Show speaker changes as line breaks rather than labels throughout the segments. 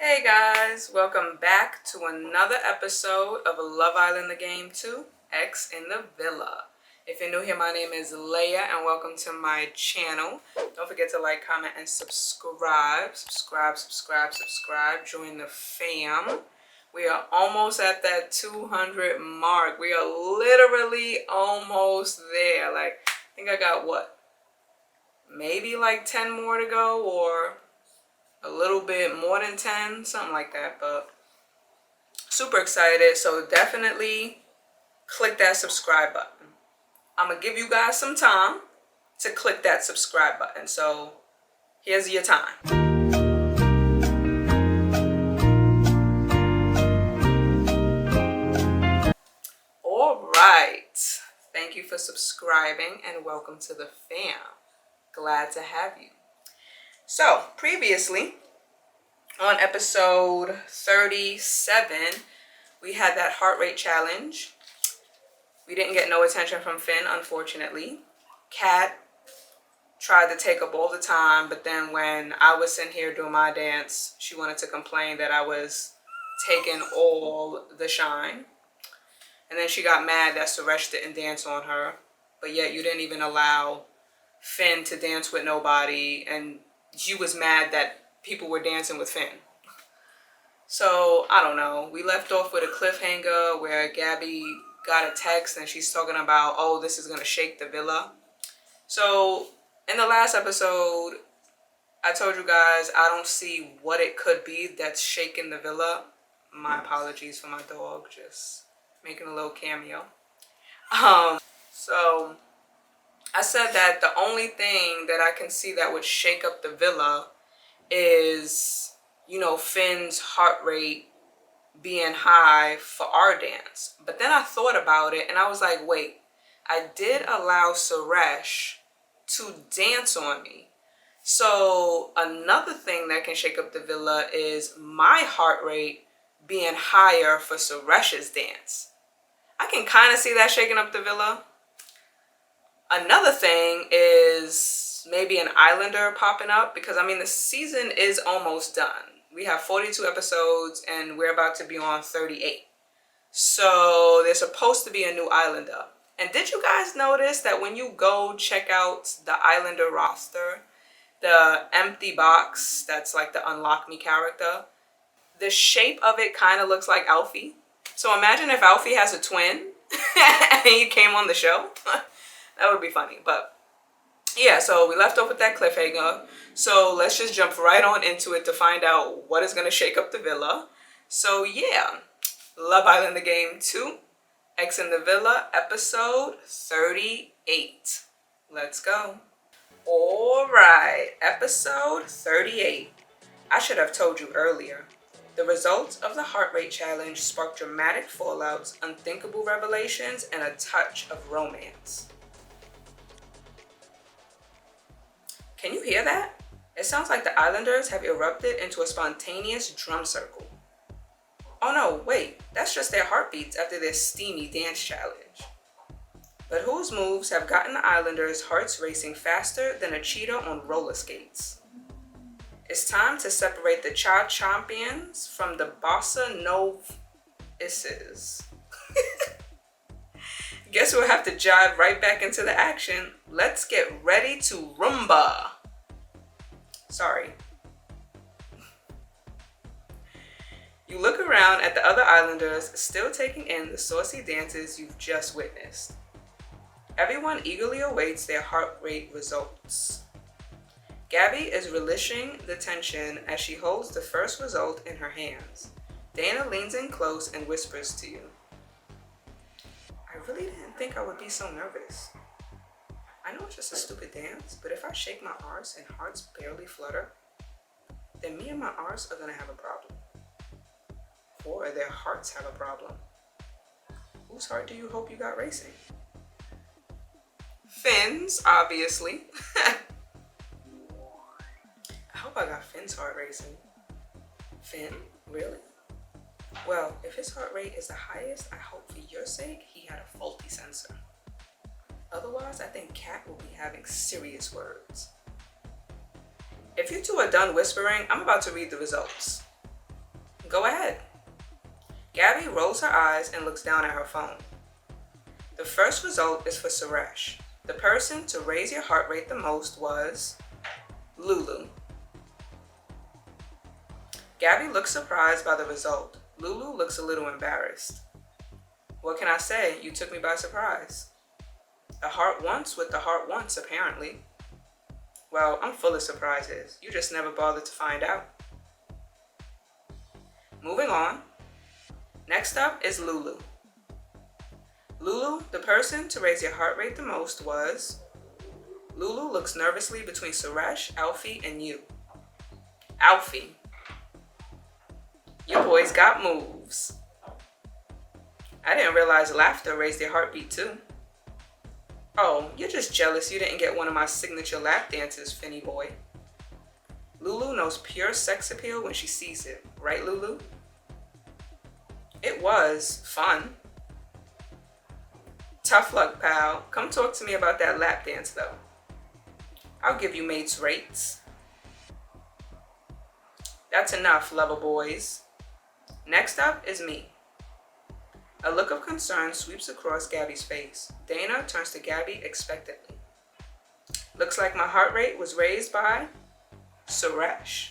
Hey guys, welcome back to another episode of Love Island the Game 2, X in the Villa. If you're new here, my name is Leia and welcome to my channel. Don't forget to like, comment, and subscribe. Join the fam. We are almost at that 200 mark. We are literally almost there. Like, I think I got what? Maybe like 10 more to go, or a little bit more than 10, something like that. But super excited, so definitely click that subscribe button. I'm gonna give you guys some time to click that subscribe button, so here's your time. All right, thank you for subscribing and welcome to the fam. Glad to have you. So previously on episode 37, we had that heart rate challenge. We didn't get no attention from Finn, unfortunately. Kat tried to take up all the time, but then when I was in here doing my dance, she wanted to complain that I was taking all the shine. And then she got mad that Suresh didn't dance on her, but yet you didn't even allow Finn to dance with nobody, and she was mad that people were dancing with Finn. So, I don't know. We left off with a cliffhanger where Gabby got a text and she's talking about, oh, this is going to shake the villa. So, in the last episode, I told you guys I don't see what it could be that's shaking the villa. My apologies for my dog just making a little cameo. So, I said that the only thing that I can see that would shake up the villa is, you know, Finn's heart rate being high for our dance. But then I thought about it and I was like, wait, I did allow Suresh to dance on me. So another thing that can shake up the villa is my heart rate being higher for Suresh's dance. I can kind of see that shaking up the villa. Another thing is maybe an Islander popping up, because I mean the season is almost done. We have 42 episodes and we're about to be on 38. So there's supposed to be a new Islander. And did you guys notice that when you go check out the Islander roster, the empty box that's like the unlock me character, the shape of it kind of looks like Alfie. So imagine if Alfie has a twin and he came on the show. That would be funny. But yeah, so we left off with that cliffhanger. So let's just jump right on into it to find out what is going to shake up the villa. So yeah, Love Island the Game 2, X in the Villa, episode 38. Let's go. All right, episode 38. I should have told you earlier. The results of the heart rate challenge sparked dramatic fallouts, unthinkable revelations, and a touch of romance. Can you hear that? It sounds like the Islanders have erupted into a spontaneous drum circle. Oh no, wait, that's just their heartbeats after their steamy dance challenge. But whose moves have gotten the Islanders' hearts racing faster than a cheetah on roller skates? It's time to separate the Cha champions from the Bossa Novices. Guess we'll have to jive right back into the action. Let's get ready to rumba. Sorry. You look around at the other Islanders, still taking in the saucy dances you've just witnessed. Everyone eagerly awaits their heart rate results. Gabby is relishing the tension as she holds the first result in her hands. Dana leans in close and whispers to you. I really didn't think I would be so nervous. I know it's just a stupid dance, but if I shake my arse and hearts barely flutter, then me and my arse are gonna have a problem. Or their hearts have a problem. Whose heart do you hope you got racing? Finn's, obviously. I hope I got Finn's heart racing. Finn? Really? Well, if his heart rate is the highest, I hope for your sake he had a faulty sensor. Otherwise, I think Kat will be having serious words. If you two are done whispering, I'm about to read the results. Go ahead. Gabby rolls her eyes and looks down at her phone. The first result is for Suresh. The person to raise your heart rate the most was Lulu. Gabby looks surprised by the result. Lulu looks a little embarrassed. What can I say? You took me by surprise. A heart once with the heart once, apparently. Well, I'm full of surprises. You just never bothered to find out. Moving on. Next up is Lulu. Lulu, the person to raise your heart rate the most was... Lulu looks nervously between Suresh, Alfie, and you. Alfie. Your boys got moves. I didn't realize laughter raised your heartbeat too. Oh, you're just jealous you didn't get one of my signature lap dances, Finny boy. Lulu knows pure sex appeal when she sees it, right, Lulu? It was fun. Tough luck, pal. Come talk to me about that lap dance, though. I'll give you mates rates. That's enough, lover boys. Next up is me. A look of concern sweeps across Gabby's face. Dana turns to Gabby expectantly. Looks like my heart rate was raised by Suresh.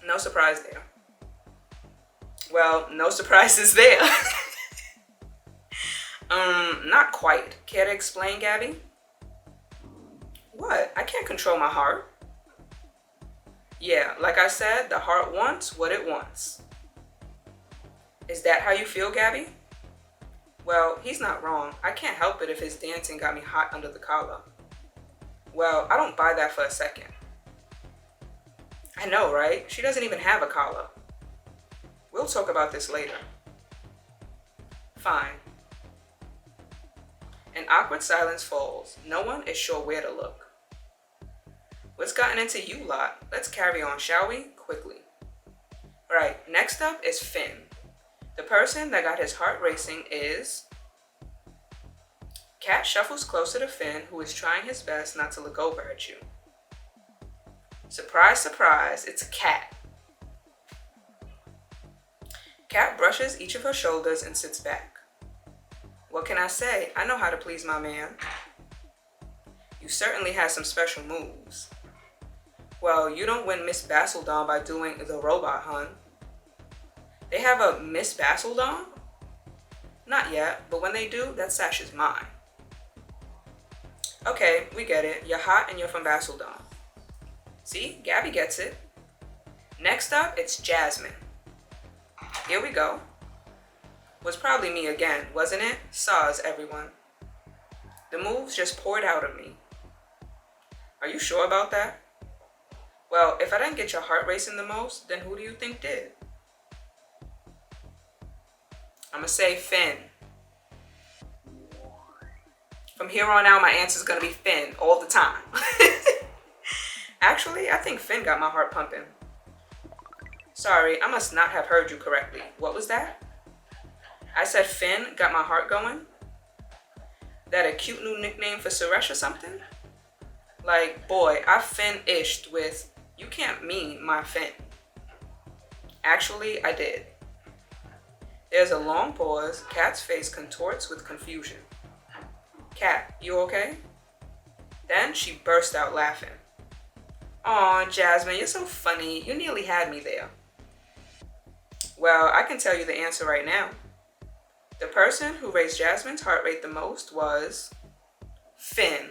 No surprise there. Well, no surprises there. Not quite. Care to explain, Gabby? What? I can't control my heart. Yeah, like I said, the heart wants what it wants. Is that how you feel, Gabby? Well, he's not wrong. I can't help it if his dancing got me hot under the collar. Well, I don't buy that for a second. I know, right? She doesn't even have a collar. We'll talk about this later. Fine. An awkward silence falls. No one is sure where to look. What's gotten into you lot? Let's carry on, shall we? Quickly. Right, next up is Finn. The person that got his heart racing is... Cat shuffles closer to Finn, who is trying his best not to look over at you. Surprise, surprise, it's Cat. Cat brushes each of her shoulders and sits back. What can I say? I know how to please my man. You certainly have some special moves. Well, you don't win Miss Basildon by doing the robot, hun. They have a Miss Basildon? Not yet, but when they do, that sash is mine. Okay, we get it. You're hot and you're from Basildon. See, Gabby gets it. Next up, it's Jasmine. Here we go. Was probably me again, wasn't it? Saws, everyone. The moves just poured out of me. Are you sure about that? Well, if I didn't get your heart racing the most, then who do you think did? I'm gonna say Finn. From here on out, my answer's gonna be Finn all the time. Actually, I think Finn got my heart pumping. Sorry, I must not have heard you correctly. What was that? I said Finn got my heart going? That a cute new nickname for Suresh or something? Like, boy, I Finn-ished with, you can't mean my Finn. Actually, I did. There's a long pause. Cat's face contorts with confusion. Cat, you okay? Then she burst out laughing. Aw, Jasmine, you're so funny. You nearly had me there. Well, I can tell you the answer right now. The person who raised Jasmine's heart rate the most was Finn.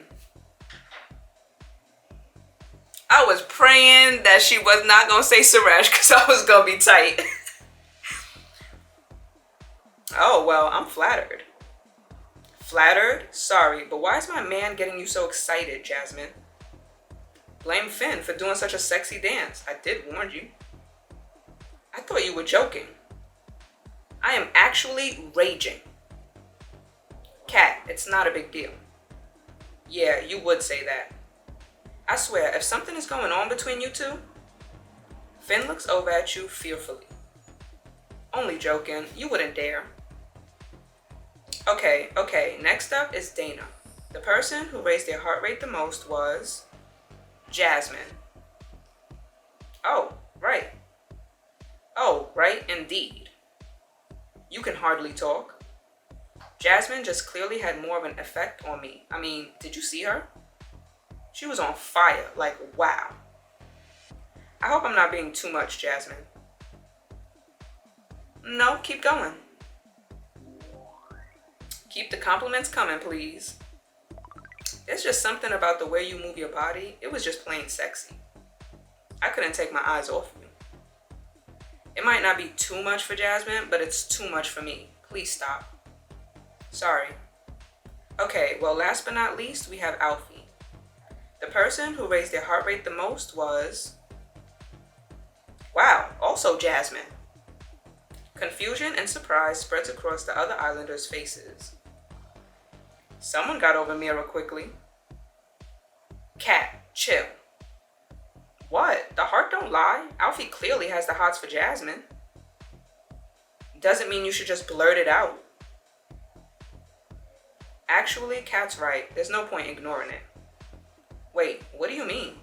I was praying that she was not going to say Suresh because I was going to be tight. Oh, well, I'm flattered. Flattered? Sorry, but why is my man getting you so excited, Jasmine? Blame Finn for doing such a sexy dance. I did warn you. I thought you were joking. I am actually raging. Cat, it's not a big deal. Yeah, you would say that. I swear, if something is going on between you two... Finn looks over at you fearfully. Only joking. You wouldn't dare. Okay. Next up is Dana. The person who raised their heart rate the most was... Jasmine. Oh, right. right indeed. You can hardly talk. Jasmine just clearly had more of an effect on me. I mean, did you see her? She was on fire, like wow. I hope I'm not being too much, Jasmine. No, keep going. Keep the compliments coming, please. There's just something about the way you move your body. It was just plain sexy. I couldn't take my eyes off you. It might not be too much for Jasmine, but it's too much for me. Please stop. Sorry. Okay, well, last but not least, we have Alfie. The person who raised their heart rate the most was... wow, also Jasmine. Confusion and surprise spreads across the other islanders' faces. Someone got over Mira quickly. Cat, chill. What? The heart don't lie. Alfie clearly has the hots for Jasmine. Doesn't mean you should just blurt it out. Actually, Cat's right. There's no point ignoring it. Wait, what do you mean?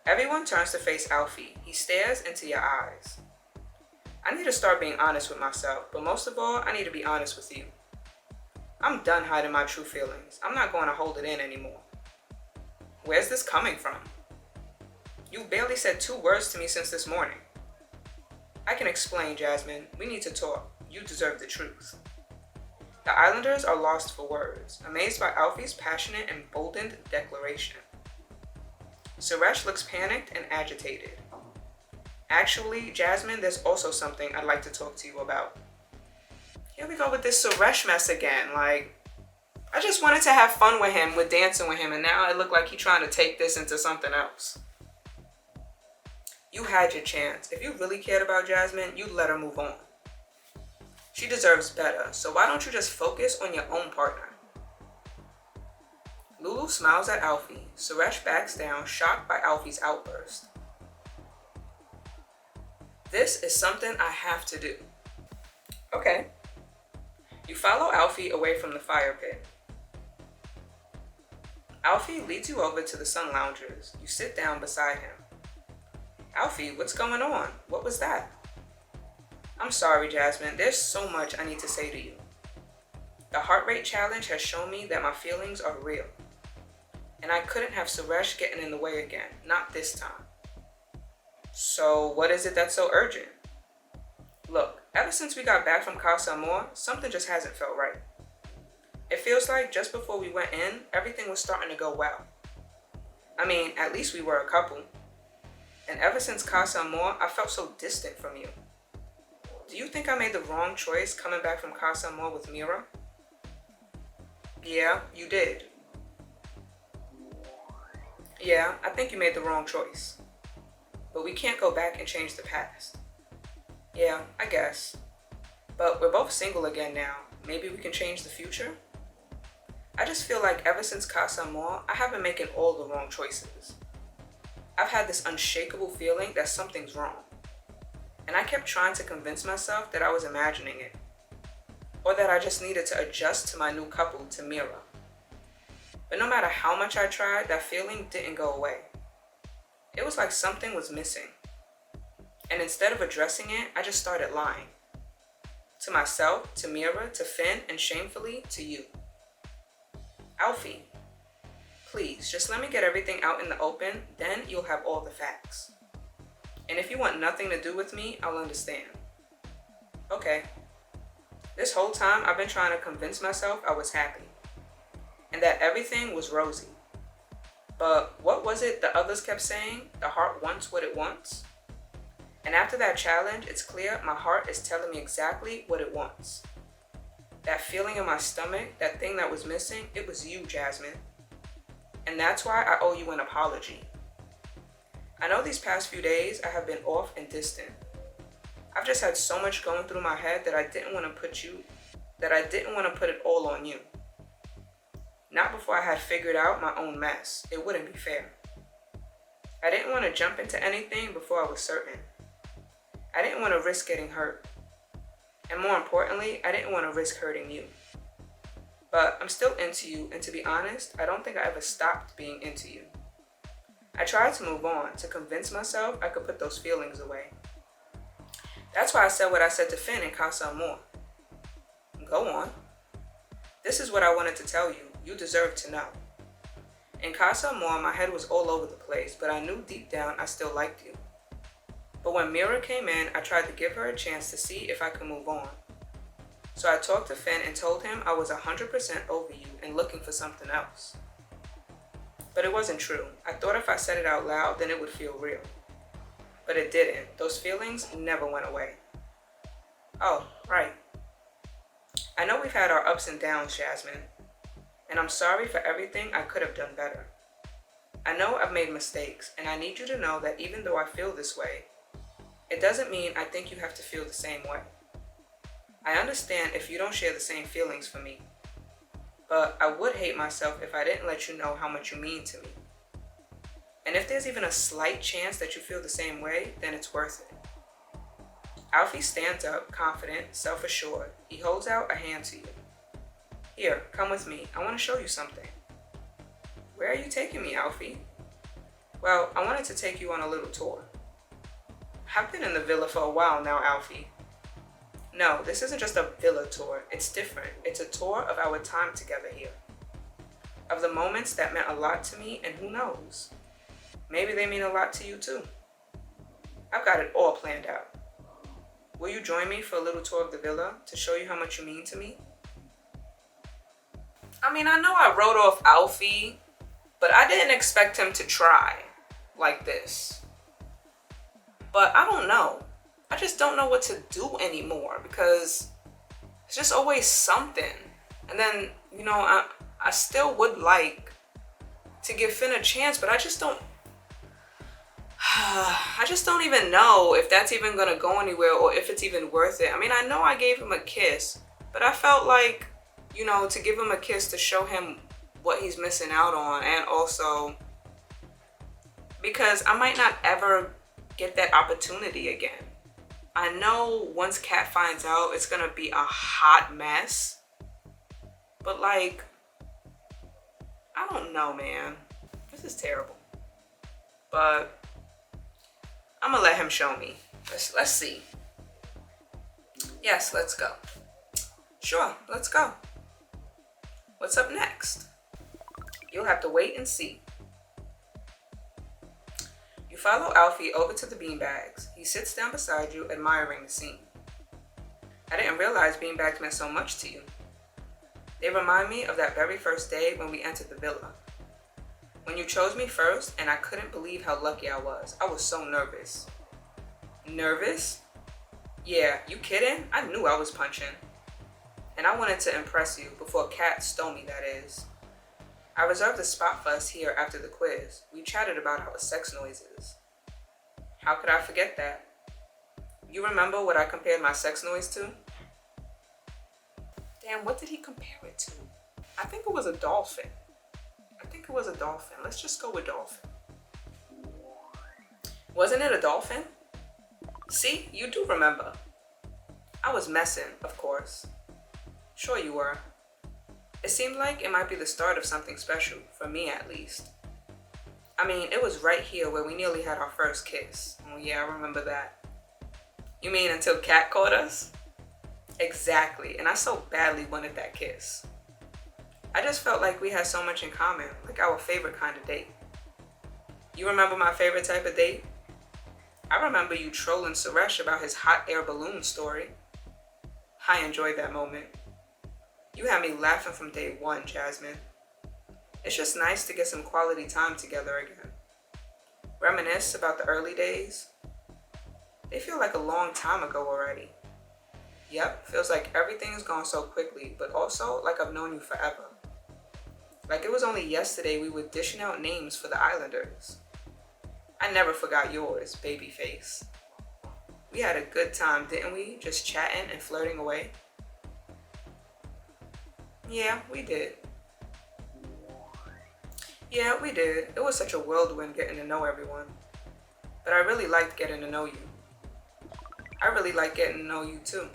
Everyone turns to face Alfie. He stares into your eyes. I need to start being honest with myself, but most of all, I need to be honest with you. I'm done hiding my true feelings. I'm not going to hold it in anymore. Where's this coming from? You barely said 2 words to me since this morning. I can explain, Jasmine. We need to talk. You deserve the truth. The islanders are lost for words, amazed by Alfie's passionate and emboldened declaration. Suresh looks panicked and agitated. Actually, Jasmine, there's also something I'd like to talk to you about. Here we go with this Suresh mess again. Like, I just wanted to have fun with him, with dancing with him, and now it looked like he's trying to take this into something else. You had your chance. If you really cared about Jasmine, you'd let her move on. She deserves better, so why don't you just focus on your own partner? Lulu smiles at Alfie. Suresh backs down, shocked by Alfie's outburst. This is something I have to do. Okay. You follow Alfie away from the fire pit. Alfie leads you over to the sun loungers. You sit down beside him. Alfie, what's going on? What was that? I'm sorry, Jasmine. There's so much I need to say to you. The heart rate challenge has shown me that my feelings are real. And I couldn't have Suresh getting in the way again. Not this time. So what is it that's so urgent? Look, ever since we got back from Casa Amor, something just hasn't felt right. It feels like just before we went in, everything was starting to go well. I mean, at least we were a couple. And ever since Casa Amor, I felt so distant from you. Do you think I made the wrong choice coming back from Casa Amor with Mira? Yeah, you did. Yeah, I think you made the wrong choice. But we can't go back and change the past. Yeah, I guess. But we're both single again now. Maybe we can change the future? I just feel like ever since Casa Amor, I have been making all the wrong choices. I've had this unshakable feeling that something's wrong. And I kept trying to convince myself that I was imagining it. Or that I just needed to adjust to my new couple, to Mira. But no matter how much I tried, that feeling didn't go away. It was like something was missing. And instead of addressing it, I just started lying. To myself, to Mira, to Finn, and shamefully, to you. Alfie, please, just let me get everything out in the open, then you'll have all the facts. And if you want nothing to do with me, I'll understand. Okay. This whole time, I've been trying to convince myself I was happy. And that everything was rosy. But what was it the others kept saying? The heart wants what it wants? And after that challenge, it's clear my heart is telling me exactly what it wants. That feeling in my stomach, that thing that was missing, it was you, Jasmine. And that's why I owe you an apology. I know these past few days I have been off and distant. I've just had so much going through my head that I didn't want to put it all on you. Not before I had figured out my own mess. It wouldn't be fair. I didn't want to jump into anything before I was certain. I didn't want to risk getting hurt. And more importantly, I didn't want to risk hurting you. But I'm still into you, and to be honest, I don't think I ever stopped being into you. I tried to move on, to convince myself I could put those feelings away. That's why I said what I said to Finn in Casa Amor. Go on. This is what I wanted to tell you. You deserve to know. In Casa Amor, my head was all over the place, but I knew deep down I still liked you. But when Mira came in, I tried to give her a chance to see if I could move on. So I talked to Finn and told him I was 100% over you and looking for something else. But it wasn't true. I thought if I said it out loud, then it would feel real. But it didn't. Those feelings never went away. Oh, right. I know we've had our ups and downs, Jasmine, and I'm sorry for everything I could have done better. I know I've made mistakes, and I need you to know that even though I feel this way, it doesn't mean I think you have to feel the same way. I understand if you don't share the same feelings for me, but I would hate myself if I didn't let you know how much you mean to me. And if there's even a slight chance that you feel the same way, then it's worth it. Alfie stands up, confident, self-assured. He holds out a hand to you. Here, come with me. I want to show you something. Where are you taking me, Alfie? Well, I wanted to take you on a little tour. I've been in the villa for a while now, Alfie. No, this isn't just a villa tour. It's different. It's a tour of our time together here. Of the moments that meant a lot to me, and who knows? Maybe they mean a lot to you too. I've got it all planned out. Will you join me for a little tour of the villa to show you how much you mean to me? I mean, I know I wrote off Alfie, but I didn't expect him to try like this. But I don't know. I just don't know what to do anymore because it's just always something. And then, I still would like to give Finn a chance, but I just don't even know if that's even gonna go anywhere or if it's even worth it. I mean, I know I gave him a kiss, but I felt like, to give him a kiss to show him what he's missing out on, and also because I might not ever get that opportunity again. I know once Kat finds out, it's gonna be a hot mess, but I don't know, man. This is terrible. But I'm gonna let him show me. Let's see. Yes, let's go. Sure, let's go. What's up next? You'll have to wait and see. You follow Alfie over to the beanbags. He sits down beside you, admiring the scene. I didn't realize beanbags meant so much to you. They remind me of that very first day when we entered the villa. When you chose me first, and I couldn't believe how lucky I was. I was so nervous. Nervous? Yeah, you kidding? I knew I was punching. And I wanted to impress you before Kat stole me, that is. I reserved a spot for us here after the quiz. We chatted about our sex noises. How could I forget that? You remember what I compared my sex noise to? Damn, what did he compare it to? I think it was a dolphin. Let's just go with dolphin. Wasn't it a dolphin? See, you do remember. I was messing, of course. Sure you were. It seemed like it might be the start of something special, for me at least. I mean, it was right here where we nearly had our first kiss. Oh yeah, I remember that. You mean until Kat caught us? Exactly, and I so badly wanted that kiss. I just felt like we had so much in common, like our favorite kind of date. You remember my favorite type of date? I remember you trolling Suresh about his hot air balloon story. I enjoyed that moment. You had me laughing from day one, Jasmine. It's just nice to get some quality time together again. Reminisce about the early days. They feel like a long time ago already. Yep, feels like everything's gone so quickly, but also like I've known you forever. Like it was only yesterday we were dishing out names for the Islanders. I never forgot yours, babyface. We had a good time, didn't we? Just chatting and flirting away. Yeah, we did. It was such a whirlwind getting to know everyone. But I really liked getting to know you. I really like getting to know you too.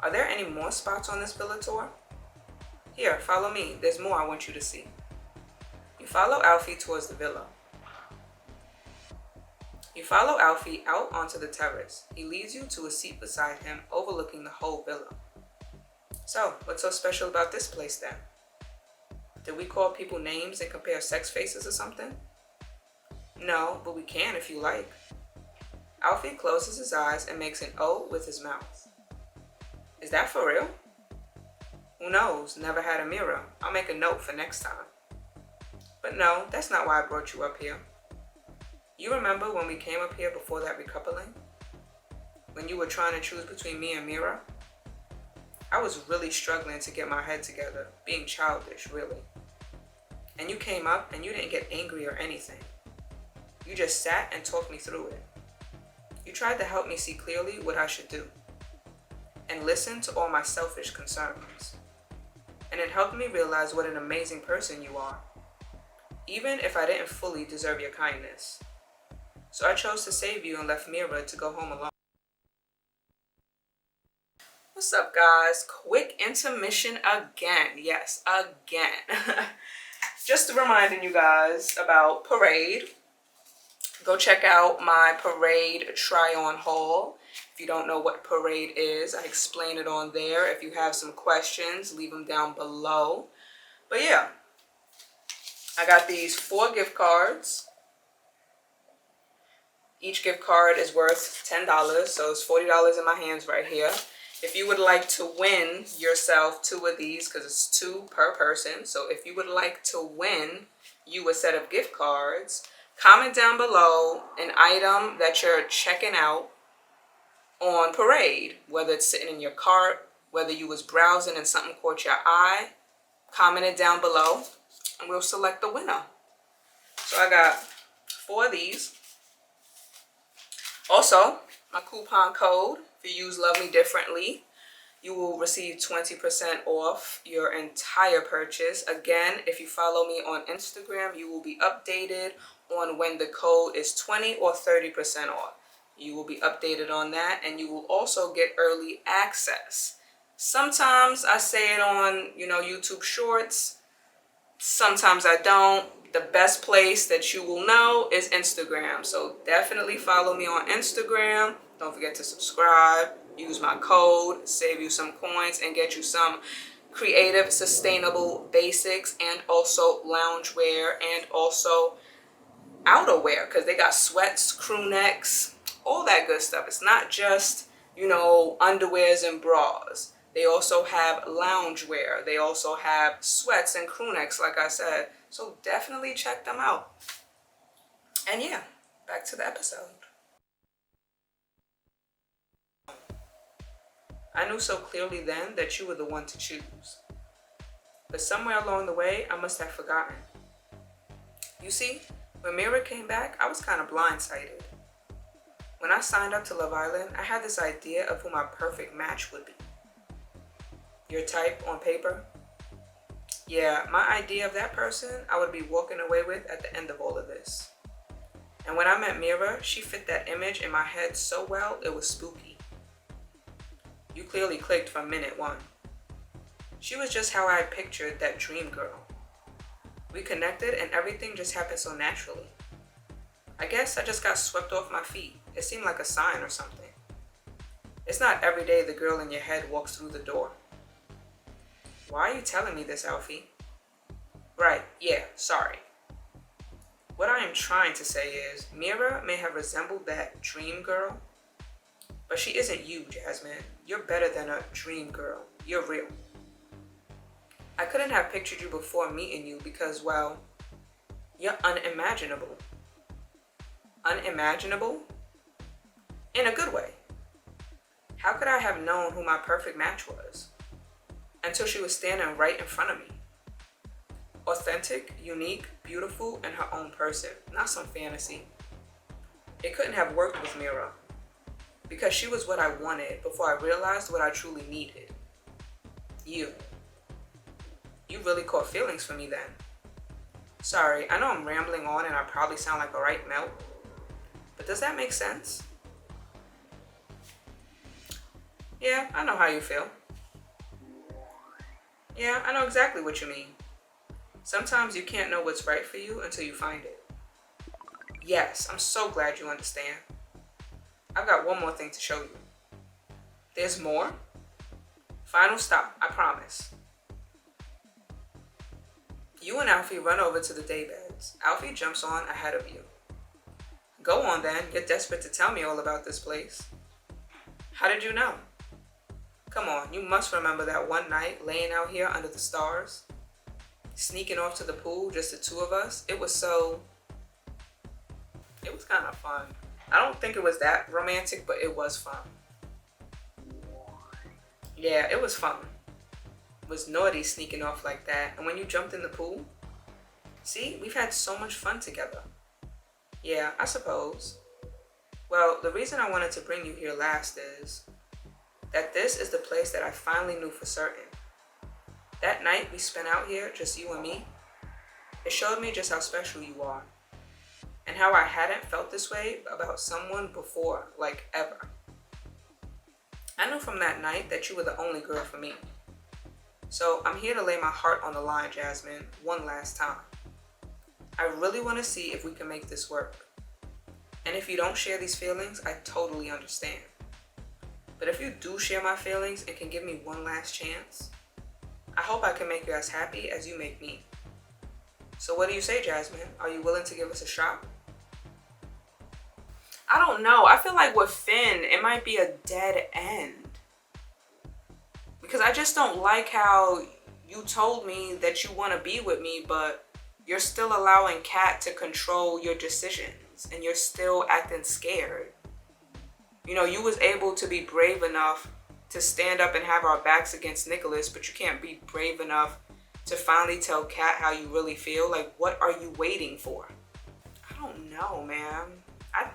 Are there any more spots on this villa tour? Here, follow me. There's more I want you to see. You follow Alfie towards the villa. You follow Alfie out onto the terrace. He leads you to a seat beside him, overlooking the whole villa. So, what's so special about this place then? Did we call people names and compare sex faces or something? No, but we can if you like. Alfie closes his eyes and makes an O with his mouth. Is that for real? Who knows? Never had a mirror. I'll make a note for next time. But no, that's not why I brought you up here. You remember when we came up here before that recoupling? When you were trying to choose between me and Mira? I was really struggling to get my head together, being childish, really. And you came up and you didn't get angry or anything. You just sat and talked me through it. You tried to help me see clearly what I should do and listen to all my selfish concerns. And it helped me realize what an amazing person you are, even if I didn't fully deserve your kindness. So I chose to save you and left Mira to go home alone. What's up, guys? Quick intermission again. Yes, again. Just reminding you guys about Parade. Go check out my Parade try-on haul. If you don't know what Parade is, I explain it on there. If you have some questions, leave them down below. But yeah, I got these 4 gift cards. Each gift card is worth $10, so it's $40 in my hands right here. If you would like to win yourself 2 of these, because it's 2 per person, so if you would like to win you a set of gift cards, comment down below an item that you're checking out on Parade, whether it's sitting in your cart, whether you was browsing and something caught your eye. Comment it down below and we'll select the winner. So I got 4 of these. Also, my coupon code, if you use Love Me Differently, you will receive 20% off your entire purchase. Again, if you follow me on Instagram, you will be updated on when the code is 20 or 30% off. You will be updated on that, and you will also get early access. Sometimes I say it on, YouTube Shorts. Sometimes I don't. The best place that you will know is Instagram. So definitely follow me on Instagram. Don't forget to subscribe. Use my code, save you some coins, and get you some creative, sustainable basics, and also loungewear, and also outerwear, because they got sweats, crew necks, all that good stuff. It's not just, underwears and bras. They also have loungewear. They also have sweats and crew necks, like I said. So definitely check them out. And yeah, back to the episode. I knew so clearly then that you were the one to choose. But somewhere along the way, I must have forgotten. You see, when Mira came back, I was kind of blindsided. When I signed up to Love Island, I had this idea of who my perfect match would be. Your type on paper? Yeah, my idea of that person I would be walking away with at the end of all of this. And when I met Mira, she fit that image in my head so well, it was spooky. You clearly clicked from minute 1. She was just how I pictured that dream girl. We connected and everything just happened so naturally. I guess I just got swept off my feet. It seemed like a sign or something. It's not every day the girl in your head walks through the door. Why are you telling me this, Alfie? Right, yeah, sorry. What I am trying to say is, Mira may have resembled that dream girl, but she isn't you, Jasmine. You're better than a dream girl. You're real. I couldn't have pictured you before meeting you because, well, you're unimaginable. Unimaginable? In a good way. How could I have known who my perfect match was? Until she was standing right in front of me. Authentic, unique, beautiful, and her own person, not some fantasy. It couldn't have worked with Mira, because she was what I wanted before I realized what I truly needed. You. You really caught feelings for me then. Sorry, I know I'm rambling on and I probably sound like a right melt, but does that make sense? Yeah, I know how you feel. Yeah, I know exactly what you mean. Sometimes you can't know what's right for you until you find it. Yes, I'm so glad you understand. I've got one more thing to show you. There's more. Final stop, I promise. You and Alfie run over to the daybeds. Alfie jumps on ahead of you. Go on then, you're desperate to tell me all about this place. How did you know? Come on, you must remember that one night laying out here under the stars, sneaking off to the pool, just the two of us. It was kind of fun. I don't think it was that romantic, but it was fun. Yeah, it was fun. It was naughty sneaking off like that. And when you jumped in the pool, see, we've had so much fun together. Yeah, I suppose. Well, the reason I wanted to bring you here last is that this is the place that I finally knew for certain. That night we spent out here, just you and me, it showed me just how special you are. And how I hadn't felt this way about someone before, like ever. I knew from that night that you were the only girl for me. So I'm here to lay my heart on the line, Jasmine, one last time. I really want to see if we can make this work. And if you don't share these feelings, I totally understand. But if you do share my feelings and can give me one last chance, I hope I can make you as happy as you make me. So what do you say, Jasmine? Are you willing to give us a shot? I don't know. I feel like with Finn, it might be a dead end. Because I just don't like how you told me that you want to be with me, but you're still allowing Kat to control your decisions and you're still acting scared. You know, you was able to be brave enough to stand up and have our backs against Nicholas, but you can't be brave enough to finally tell Kat how you really feel. Like, what are you waiting for? I don't know, man.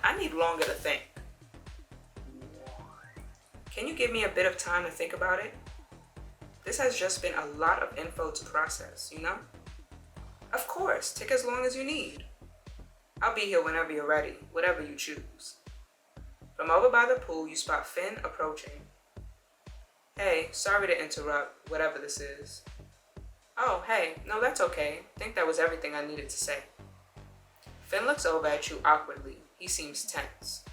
I need longer to think. Can you give me a bit of time to think about it? This has just been a lot of info to process, you know? Of course, take as long as you need. I'll be here whenever you're ready, whatever you choose. From over by the pool, you spot Finn approaching. Hey, sorry to interrupt, whatever this is. Oh, hey, no, that's okay. I think that was everything I needed to say. Finn looks over at you awkwardly. He seems tense.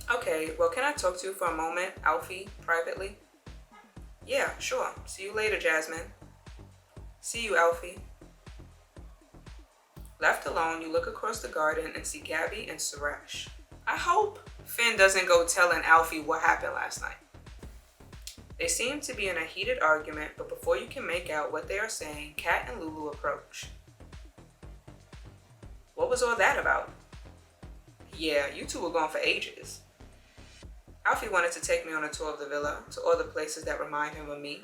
Okay, well, can I talk to you for a moment, Alfie, privately? Yeah, sure. See you later, Jasmine. See you, Alfie. Left alone, you look across the garden and see Gabby and Suresh. I hope Finn doesn't go telling Alfie what happened last night. They seem to be in a heated argument, but before you can make out what they are saying, Kat and Lulu approach. What was all that about? Yeah, you two were gone for ages. Alfie wanted to take me on a tour of the villa, to all the places that remind him of me.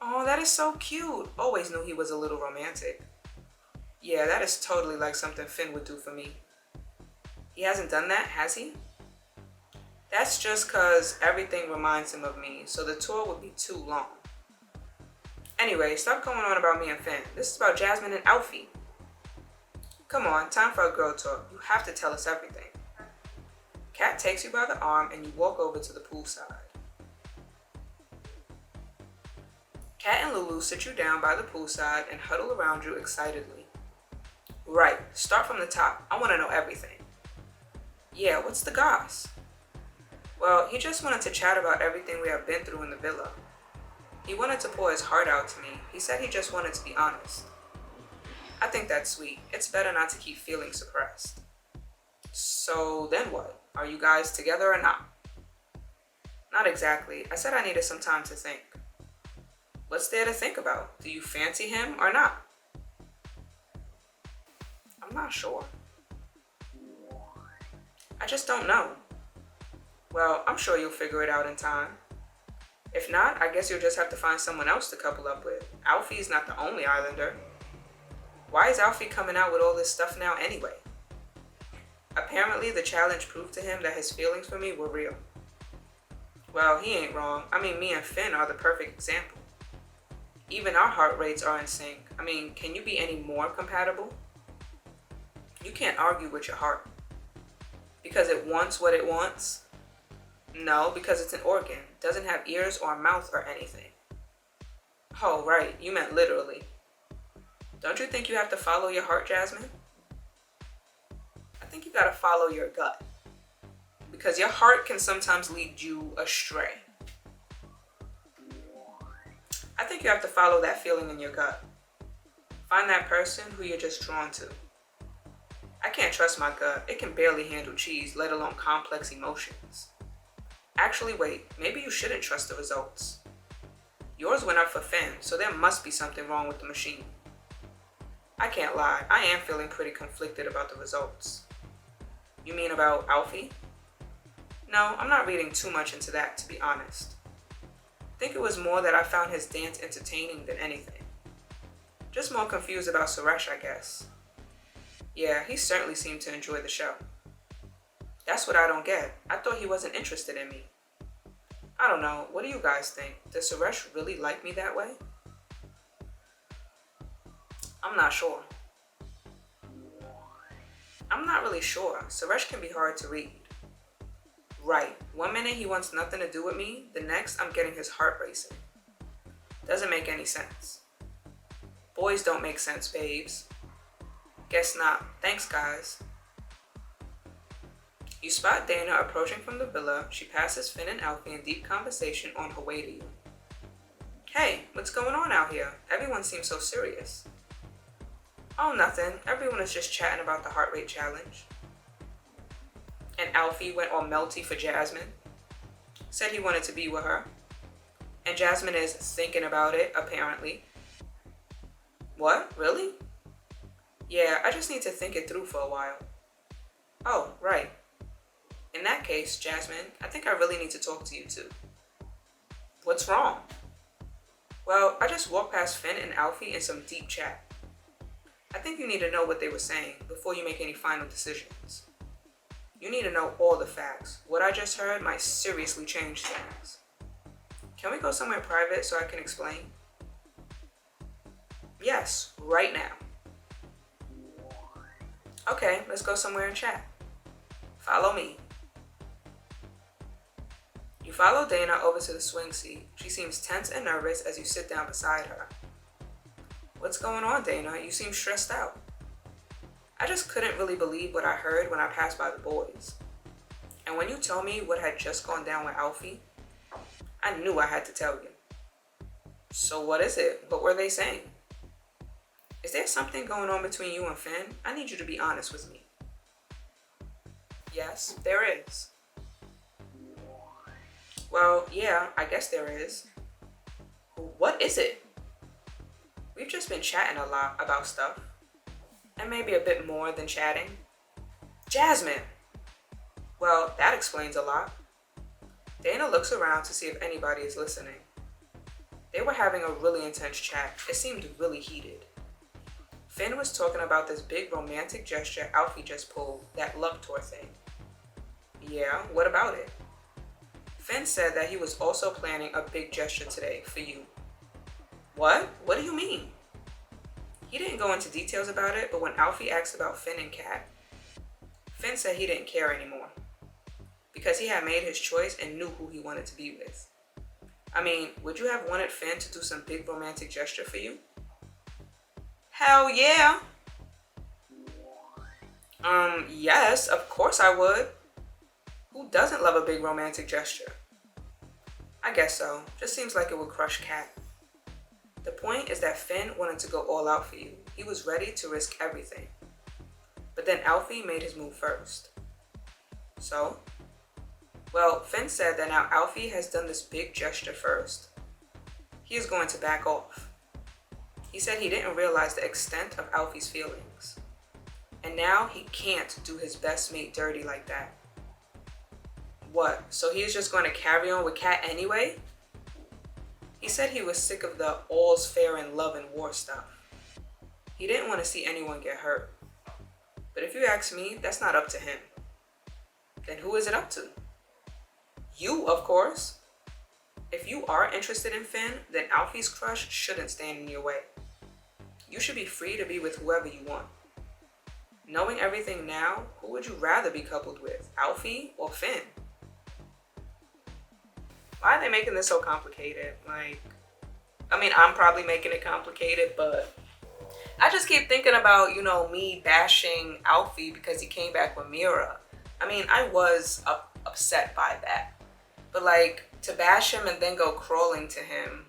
Oh, that is so cute. Always knew he was a little romantic. Yeah, that is totally like something Finn would do for me. He hasn't done that, has he? That's just cause everything reminds him of me, so the tour would be too long. Anyway, stop going on about me and Finn. This is about Jasmine and Alfie. Come on, time for a girl talk. You have to tell us everything. Kat takes you by the arm and you walk over to the poolside. Kat and Lulu sit you down by the poolside and huddle around you excitedly. Right, start from the top. I want to know everything. Yeah, what's the goss? Well, he just wanted to chat about everything we have been through in the villa. He wanted to pour his heart out to me. He said he just wanted to be honest. I think that's sweet. It's better not to keep feelings suppressed. So then what? Are you guys together or not? Not exactly. I said I needed some time to think. What's there to think about? Do you fancy him or not? I'm not sure. I just don't know. Well, I'm sure you'll figure it out in time. If not, I guess you'll just have to find someone else to couple up with. Alfie's not the only islander. Why is Alfie coming out with all this stuff now anyway? Apparently, the challenge proved to him that his feelings for me were real. Well, he ain't wrong. I mean, me and Finn are the perfect example. Even our heart rates are in sync. I mean, can you be any more compatible? You can't argue with your heart. Because it wants what it wants? No, because it's an organ. Doesn't have ears or a mouth or anything. Oh, right. You meant literally. Don't you think you have to follow your heart, Jasmine? I think you gotta follow your gut, because your heart can sometimes lead you astray. I think you have to follow that feeling in your gut. Find that person who you're just drawn to. I can't trust my gut. It can barely handle cheese, let alone complex emotions. Actually, wait, maybe you shouldn't trust the results. Yours went up for Finn, so there must be something wrong with the machine. I can't lie, I am feeling pretty conflicted about the results. You mean about Alfie? No, I'm not reading too much into that, to be honest. I think it was more that I found his dance entertaining than anything. Just more confused about Suresh, I guess. Yeah, he certainly seemed to enjoy the show. That's what I don't get. I thought he wasn't interested in me. I don't know, what do you guys think? Does Suresh really like me that way? I'm not sure. I'm not really sure. Suresh can be hard to read. Right, one minute he wants nothing to do with me, the next I'm getting his heart racing. Doesn't make any sense. Boys don't make sense, babes. Guess not. Thanks, guys. You spot Dana approaching from the villa. She passes Finn and Alfie in deep conversation on her way to you. Hey, what's going on out here? Everyone seems so serious. Oh, nothing. Everyone is just chatting about the heart rate challenge. And Alfie went all melty for Jasmine. Said he wanted to be with her. And Jasmine is thinking about it, apparently. What? Really? Yeah, I just need to think it through for a while. Oh, right. In that case, Jasmine, I think I really need to talk to you too. What's wrong? Well, I just walked past Finn and Alfie in some deep chat. I think you need to know what they were saying before you make any final decisions. You need to know all the facts. What I just heard might seriously change things. Can we go somewhere private so I can explain? Yes, right now. Okay, let's go somewhere and chat. Follow me. You follow Dana over to the swing seat. She seems tense and nervous as you sit down beside her. What's going on, Dana? You seem stressed out. I just couldn't really believe what I heard when I passed by the boys. And when you told me what had just gone down with Alfie, I knew I had to tell you. So what is it? What were they saying? Is there something going on between you and Finn? I need you to be honest with me. Yes, there is. Well, yeah, I guess there is. What is it? We've just been chatting a lot about stuff. And maybe a bit more than chatting. Jasmine! Well, that explains a lot. Dana looks around to see if anybody is listening. They were having a really intense chat. It seemed really heated. Finn was talking about this big romantic gesture Alfie just pulled, that love tour thing. Yeah, what about it? Finn said that he was also planning a big gesture today for you. What? What do you mean? He didn't go into details about it, but when Alfie asked about Finn and Kat, Finn said he didn't care anymore because he had made his choice and knew who he wanted to be with. I mean, would you have wanted Finn to do some big romantic gesture for you? Hell yeah! Yes, of course I would. Who doesn't love a big romantic gesture? I guess so. Just seems like it would crush Kat. The point is that Finn wanted to go all out for you. He was ready to risk everything. But then Alfie made his move first. So? Well, Finn said that now Alfie has done this big gesture first. He is going to back off. He said he didn't realize the extent of Alfie's feelings. And now he can't do his best mate dirty like that. What, so he is just going to carry on with Kat anyway? He said he was sick of the all's fair in love and war stuff. He didn't want to see anyone get hurt. But if you ask me, that's not up to him. Then who is it up to? You, of course. If you are interested in Finn, then Alfie's crush shouldn't stand in your way. You should be free to be with whoever you want. Knowing everything now, who would you rather be coupled with, Alfie or Finn? Why are they making this so complicated? I'm probably making it complicated, but I just keep thinking about, you know, me bashing Alfie because he came back with Mira. I mean, I was upset by that. But like, to bash him and then go crawling to him.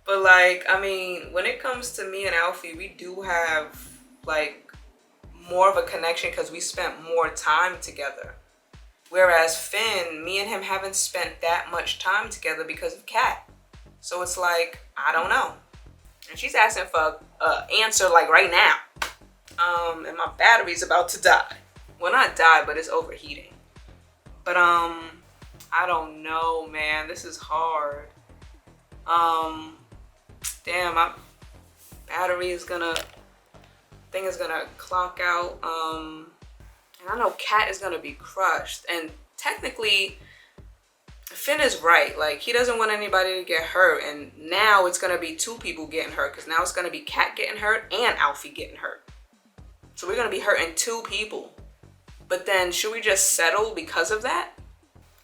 But like, I mean, when it comes to me and Alfie, we do have like more of a connection because we spent more time together. Whereas Finn, me and him haven't spent that much time together because of Kat. So it's like, I don't know. And she's asking for an answer like right now. And my battery's about to die. Well, not die, but it's overheating. But I don't know, man. This is hard. Damn, my battery is gonna clock out. And I know Kat is gonna be crushed. And technically, Finn is right. Like, he doesn't want anybody to get hurt. And now it's gonna be two people getting hurt, because now it's gonna be Kat getting hurt and Alfie getting hurt. So we're gonna be hurting two people. But then, should we just settle because of that?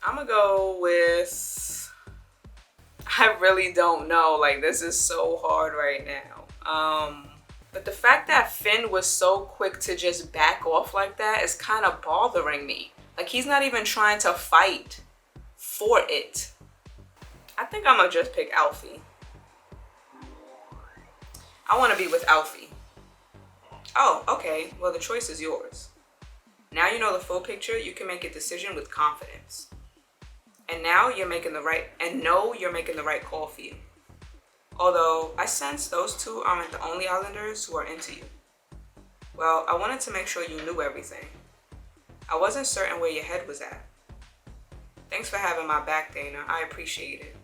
I'm gonna go with, I really don't know. Like, this is so hard right now. But the fact that Finn was so quick to just back off like that is kind of bothering me. Like, he's not even trying to fight for it. I think I'm gonna just pick Alfie. I want to be with Alfie. Oh, okay. Well, the choice is yours. Now you know the full picture, you can make a decision with confidence. And now you're making the right, and know you're making the right call for you. Although, I sense those two aren't the only Islanders who are into you. Well, I wanted to make sure you knew everything. I wasn't certain where your head was at. Thanks for having my back, Dana. I appreciate it.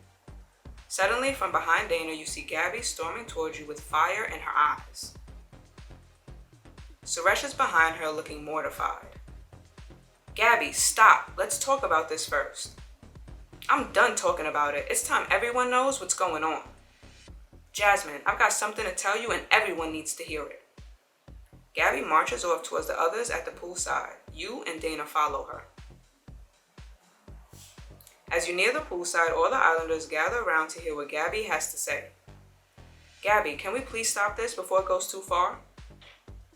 Suddenly, from behind Dana, you see Gabby storming towards you with fire in her eyes. Suresh is behind her, looking mortified. Gabby, stop. Let's talk about this first. I'm done talking about it. It's time everyone knows what's going on. Jasmine, I've got something to tell you and everyone needs to hear it. Gabby marches off towards the others at the poolside. You and Dana follow her. As you near the poolside, all the Islanders gather around to hear what Gabby has to say. Gabby, can we please stop this before it goes too far?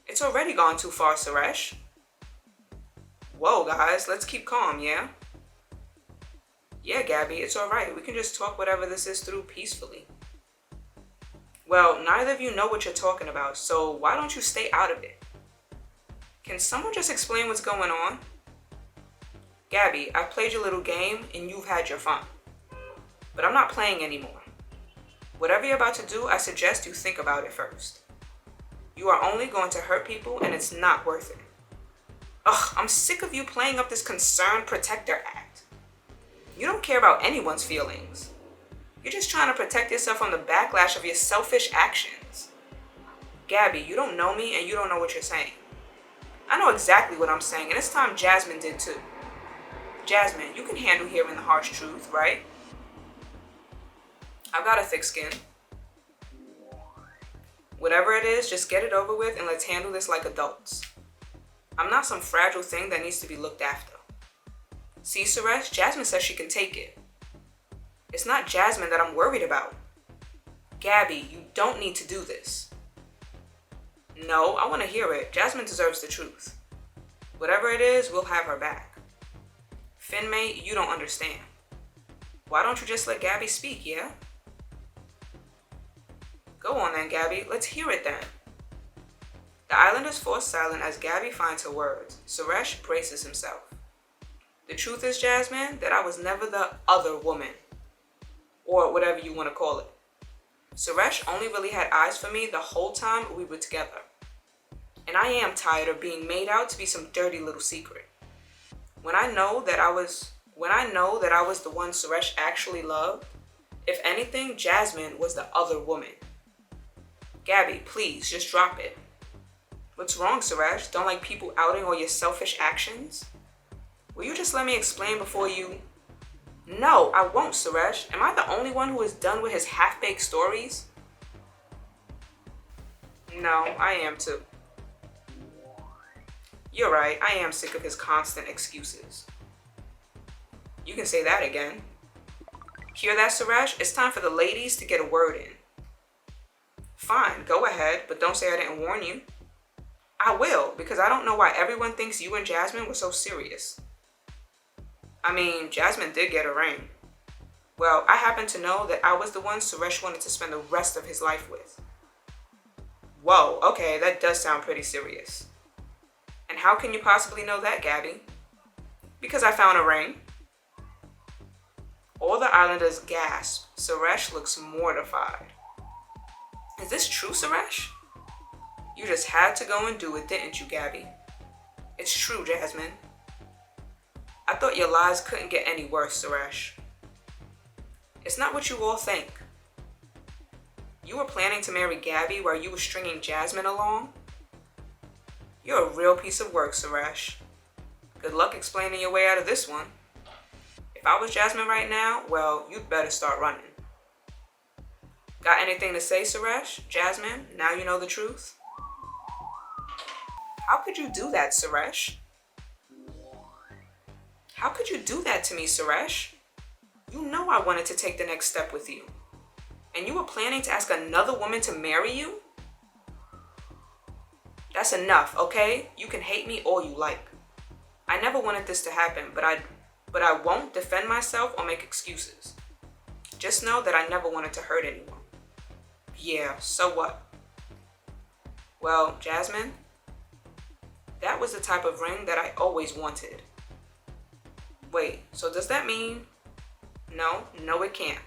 It's already gone too far, Suresh. Whoa, guys, let's keep calm, yeah? Yeah, Gabby, it's alright. We can just talk whatever this is through peacefully. Well, neither of you know what you're talking about, so why don't you stay out of it? Can someone just explain what's going on? Gabby, I've played your little game and you've had your fun. But I'm not playing anymore. Whatever you're about to do, I suggest you think about it first. You are only going to hurt people and it's not worth it. Ugh, I'm sick of you playing up this concerned protector act. You don't care about anyone's feelings. You're just trying to protect yourself from the backlash of your selfish actions. Gabby, you don't know me and you don't know what you're saying. I know exactly what I'm saying, and it's time Jasmine did too. Jasmine, you can handle hearing the harsh truth, right? I've got a thick skin. Whatever it is, just get it over with and let's handle this like adults. I'm not some fragile thing that needs to be looked after. See, Suresh, Jasmine says she can take it. It's not Jasmine that I'm worried about. Gabby, you don't need to do this. No, I want to hear it. Jasmine deserves the truth. Whatever it is, we'll have her back. Finn, mate, you don't understand. Why don't you just let Gabby speak, yeah? Go on then, Gabby. Let's hear it then. The Islanders fall silent as Gabby finds her words. Suresh braces himself. The truth is, Jasmine, that I was never the other woman. Or whatever you want to call it. Suresh only really had eyes for me the whole time we were together. And I am tired of being made out to be some dirty little secret. When I know that I was the one Suresh actually loved, if anything, Jasmine was the other woman. Gabby, please, just drop it. What's wrong, Suresh? Don't like people outing all your selfish actions? Will you just let me explain before you... No, I won't, Suresh. Am I the only one who is done with his half-baked stories? No, I am too. You're right, I am sick of his constant excuses. You can say that again. Hear that, Suresh? It's time for the ladies to get a word in. fine, go ahead, but don't say I didn't warn you. I will, because I don't know why everyone thinks you and Jasmine were so serious. I mean, Jasmine did get a ring. Well, I happen to know that I was the one Suresh wanted to spend the rest of his life with. Whoa, okay, that does sound pretty serious. And how can you possibly know that, Gabby? Because I found a ring. All the islanders gasp. Suresh looks mortified. Is this true, Suresh? You just had to go and do it, didn't you, Gabby? It's true, Jasmine. I thought your lies couldn't get any worse, Suresh. It's not what you all think. You were planning to marry Gabby while you were stringing Jasmine along? You're a real piece of work, Suresh. Good luck explaining your way out of this one. If I was Jasmine right now, well, you'd better start running. Got anything to say, Suresh? Jasmine, now you know the truth? How could you do that, Suresh? How could you do that to me, Suresh? You know I wanted to take the next step with you. And you were planning to ask another woman to marry you? That's enough, okay? You can hate me all you like. I never wanted this to happen, but I won't defend myself or make excuses. Just know that I never wanted to hurt anyone. Yeah, so what? Well, Jasmine, that was the type of ring that I always wanted. Wait, so does that mean? No, it can't.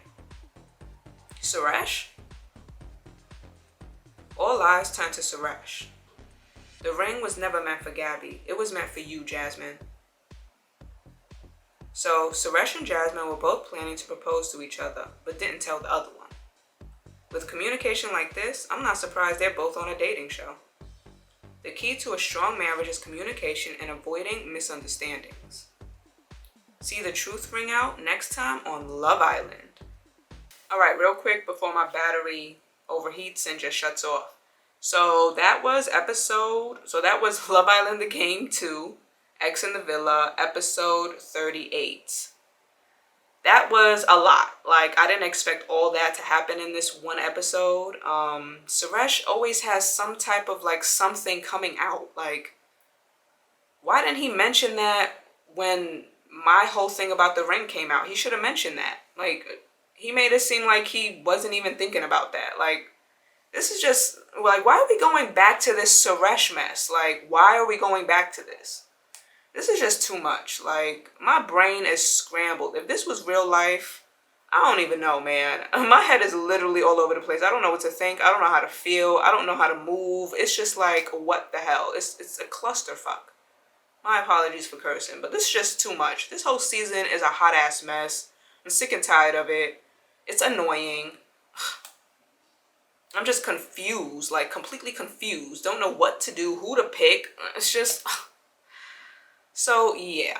Suresh? All eyes turn to Suresh. The ring was never meant for Gabby. It was meant for you, Jasmine. So Suresh and Jasmine were both planning to propose to each other, but didn't tell the other one. With communication like this, I'm not surprised they're both on a dating show. The key to a strong marriage is communication and avoiding misunderstandings. See the truth ring out next time on Love Island. All right, real quick before my battery overheats and just shuts off. So that was Love Island the Game 2, X in the Villa, episode 38. That was a lot. Like, I didn't expect all that to happen in this one episode. Suresh always has some type of, like, something coming out. Like, why didn't he mention that when my whole thing about the ring came out? He should have mentioned that. Like, he made it seem like he wasn't even thinking about that. Like, this is just, like, why are we going back to this Suresh mess? Like, why are we going back to this? This is just too much. Like, my brain is scrambled. If this was real life, I don't even know, man. My head is literally all over the place. I don't know what to think. I don't know how to feel. I don't know how to move. It's just like, what the hell? It's a clusterfuck. My apologies for cursing, but this is just too much. This whole season is a hot-ass mess. I'm sick and tired of it. It's annoying. I'm just confused, like completely confused. Don't know what to do, who to pick. It's just... So, yeah.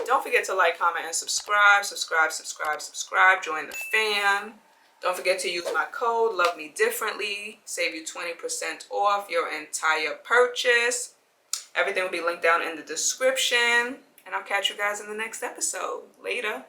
Don't forget to like, comment, and subscribe. Subscribe. Join the fam. Don't forget to use my code, Love Me Differently. Save you 20% off your entire purchase. Everything will be linked down in the description. And I'll catch you guys in the next episode. Later.